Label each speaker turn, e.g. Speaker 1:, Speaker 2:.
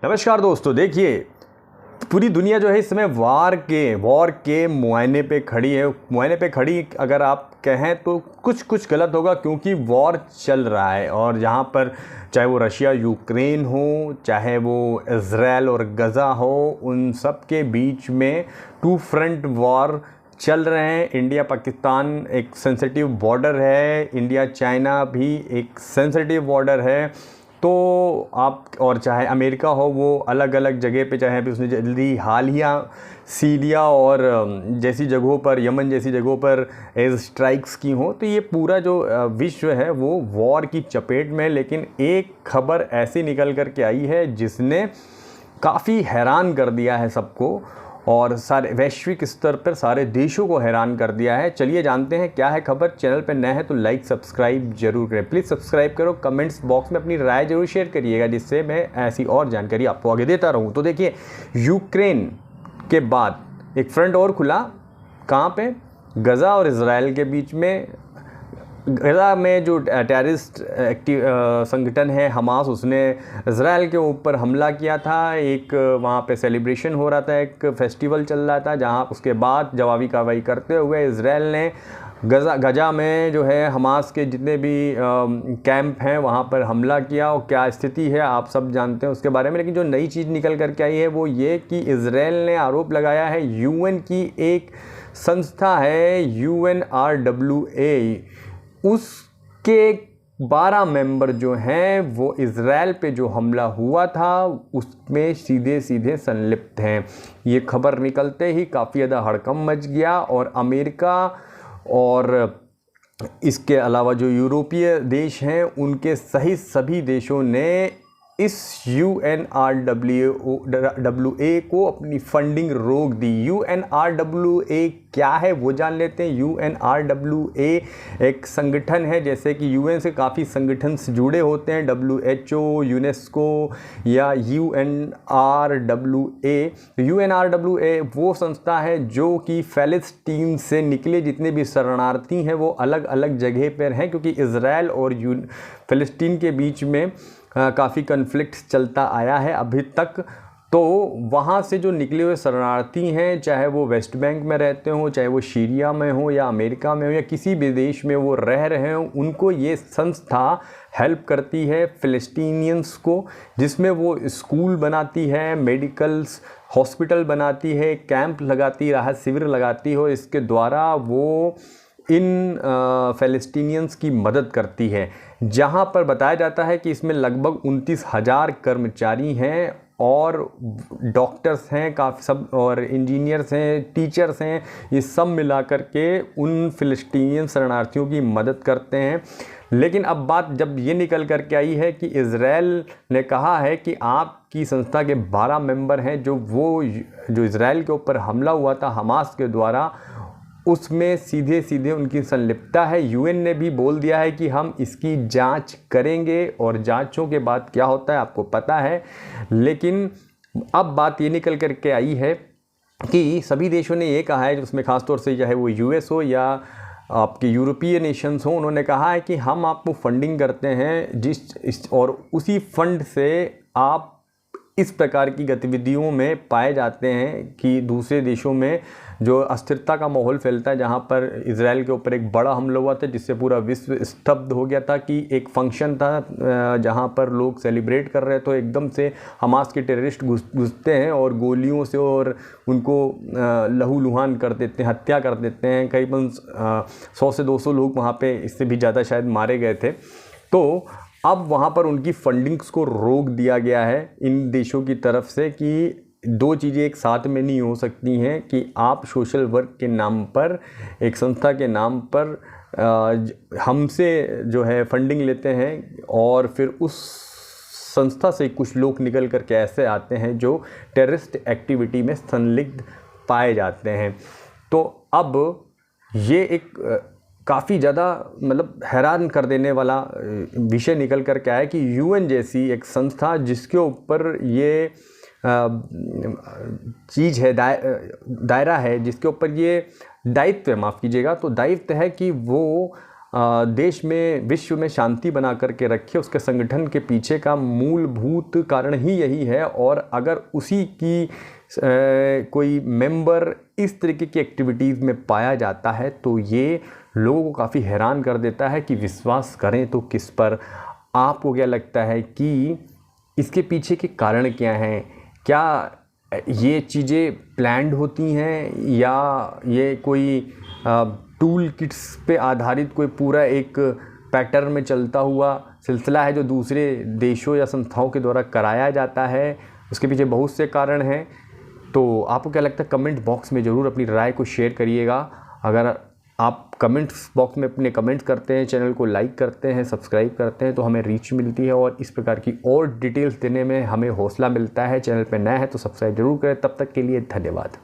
Speaker 1: नमस्कार दोस्तों, देखिए पूरी दुनिया जो है इस समय वॉर के मुआयने पे खड़ी है। मुआयने पे खड़ी अगर आप कहें तो कुछ गलत होगा, क्योंकि वॉर चल रहा है। और जहाँ पर चाहे वो रशिया यूक्रेन हो, चाहे वो इज़राइल और गज़ा हो, उन सब के बीच में टू फ्रंट वॉर चल रहे हैं। इंडिया पाकिस्तान एक सेंसिटिव बॉर्डर है, इंडिया चाइना भी एक सेंसिटिव बॉर्डर है। तो आप और चाहे अमेरिका हो, वो अलग अलग जगह पे, चाहे अभी उसने जल्दी हालिया सीरिया और जैसी जगहों पर, यमन जैसी जगहों पर एयर स्ट्राइक्स की हो, तो ये पूरा जो विश्व है वो वॉर की चपेट में है। लेकिन एक खबर ऐसी निकल कर के आई है जिसने काफ़ी हैरान कर दिया है सबको, और सारे वैश्विक स्तर पर सारे देशों को हैरान कर दिया है। चलिए जानते हैं क्या है खबर। चैनल पर नए हैं तो लाइक सब्सक्राइब जरूर करें, प्लीज़ सब्सक्राइब करो। कमेंट्स बॉक्स में अपनी राय जरूर शेयर करिएगा, जिससे मैं ऐसी और जानकारी आपको आगे देता रहूं। तो देखिए, यूक्रेन के बाद एक फ्रंट और खुला। कहाँ पे? गज़ा और इज़राइल के बीच में। गज़ा में जो टेररिस्ट संगठन है हमास, उसने इज़राइल के ऊपर हमला किया था। एक वहाँ पे सेलिब्रेशन हो रहा था, एक फेस्टिवल चल रहा था, जहाँ उसके बाद जवाबी कार्रवाई करते हुए इज़राइल ने गज़ा में जो है हमास के जितने भी कैंप हैं वहाँ पर हमला किया। और क्या स्थिति है आप सब जानते हैं उसके बारे में। लेकिन जो नई चीज़ निकल करके आई है वो ये कि इज़राइल ने आरोप लगाया है, यूएन की एक संस्था है UNRWA, उसके 12 मेंबर जो हैं वो इज़राइल पे जो हमला हुआ था उसमें सीधे सीधे संलिप्त हैं। ये खबर निकलते ही काफ़ी ज़्यादा हड़कंप मच गया, और अमेरिका और इसके अलावा जो यूरोपीय देश हैं उनके सहित सभी देशों ने इस UNRWA को अपनी फंडिंग रोक दी। UNRWA क्या है वो जान लेते हैं। UNRWA एक संगठन है, जैसे कि UN से काफ़ी संगठन से जुड़े होते हैं, WHO, यूनेस्को या UNRWA। UNRWA वो संस्था है जो कि फ़लस्तीन से निकले जितने भी शरणार्थी हैं वो अलग अलग जगह पर हैं, क्योंकि इज़राइल और फ़लस्तीन के बीच में काफ़ी कन्फ्लिक्ट चलता आया है अभी तक। तो वहाँ से जो निकले हुए शरणार्थी हैं, चाहे वो वेस्ट बैंक में रहते हों, चाहे वो सीरिया में हो या अमेरिका में हो या किसी भी देश में वो रह रहे हों, उनको ये संस्था हेल्प करती है फ़लस्तीनियंस को, जिसमें वो स्कूल बनाती है, मेडिकल्स हॉस्पिटल बनाती है, कैंप लगाती, राहत शिविर लगाती हो। इसके द्वारा वो इन फ़लस्तीनियंस की मदद करती है, जहां पर बताया जाता है कि इसमें लगभग 29,000 कर्मचारी हैं, और डॉक्टर्स हैं काफ़ी सब, और इंजीनियर्स हैं, टीचर्स हैं। ये सब मिलाकर के उन फ़लस्तीनियन शरणार्थियों की मदद करते हैं। लेकिन अब बात जब ये निकल कर के आई है कि इज़राइल ने कहा है कि आपकी संस्था के 12 मेंबर हैं जो इज़राइल के ऊपर हमला हुआ था हमास के द्वारा, उसमें सीधे सीधे उनकी संलिप्तता है। यूएन ने भी बोल दिया है कि हम इसकी जांच करेंगे, और जांचों के बाद क्या होता है आपको पता है। लेकिन अब बात ये निकल कर के आई है कि सभी देशों ने ये कहा है, उसमें ख़ासतौर से चाहे वो US हो या आपके यूरोपीय नेशंस हो, उन्होंने कहा है कि हम आपको फंडिंग करते हैं और उसी फंड से आप इस प्रकार की गतिविधियों में पाए जाते हैं कि दूसरे देशों में जो अस्थिरता का माहौल फैलता है, जहां पर इज़राइल के ऊपर एक बड़ा हमला हुआ था जिससे पूरा विश्व स्तब्ध हो गया था। कि एक फंक्शन था जहां पर लोग सेलिब्रेट कर रहे, तो एकदम से हमास के टेररिस्ट घुसते हैं और गोलियों से और उनको लहूलुहान कर देते हैं, हत्या कर देते हैं। करीबन 100 से 200 लोग वहाँ पे, इससे भी ज़्यादा शायद, मारे गए थे। तो अब वहाँ पर उनकी फंडिंग्स को रोक दिया गया है इन देशों की तरफ से, कि दो चीज़ें एक साथ में नहीं हो सकती हैं कि आप सोशल वर्क के नाम पर, एक संस्था के नाम पर हमसे जो है फंडिंग लेते हैं, और फिर उस संस्था से कुछ लोग निकल कर के ऐसे आते हैं जो टेररिस्ट एक्टिविटी में संलिग्ध पाए जाते हैं। तो अब ये एक काफ़ी ज़्यादा मतलब हैरान कर देने वाला विषय निकल कर के आया कि UN जैसी एक संस्था जिसके ऊपर ये चीज़ है, दायरा है, जिसके ऊपर ये दायित्व है, माफ़ कीजिएगा, तो दायित्व है कि वो देश में, विश्व में शांति बना करके रखे, उसके संगठन के पीछे का मूलभूत कारण ही यही है। और अगर उसी की कोई मेंबर इस तरीके की एक्टिविटीज़ में पाया जाता है तो ये लोगों को काफ़ी हैरान कर देता है कि विश्वास करें तो किस पर। आपको क्या लगता है कि इसके पीछे के कारण क्या हैं? क्या ये चीज़ें प्लान्ड होती हैं या ये कोई टूल किट्स पे आधारित कोई पूरा एक पैटर्न में चलता हुआ सिलसिला है जो दूसरे देशों या संस्थाओं के द्वारा कराया जाता है? उसके पीछे बहुत से कारण हैं। तो आपको क्या लगता है? कमेंट बॉक्स में ज़रूर अपनी राय को शेयर करिएगा। अगर आप कमेंट्स बॉक्स में अपने कमेंट्स करते हैं, चैनल को लाइक करते हैं, सब्सक्राइब करते हैं तो हमें रीच मिलती है और इस प्रकार की और डिटेल्स देने में हमें हौसला मिलता है। चैनल पर नया है तो सब्सक्राइब जरूर करें। तब तक के लिए धन्यवाद।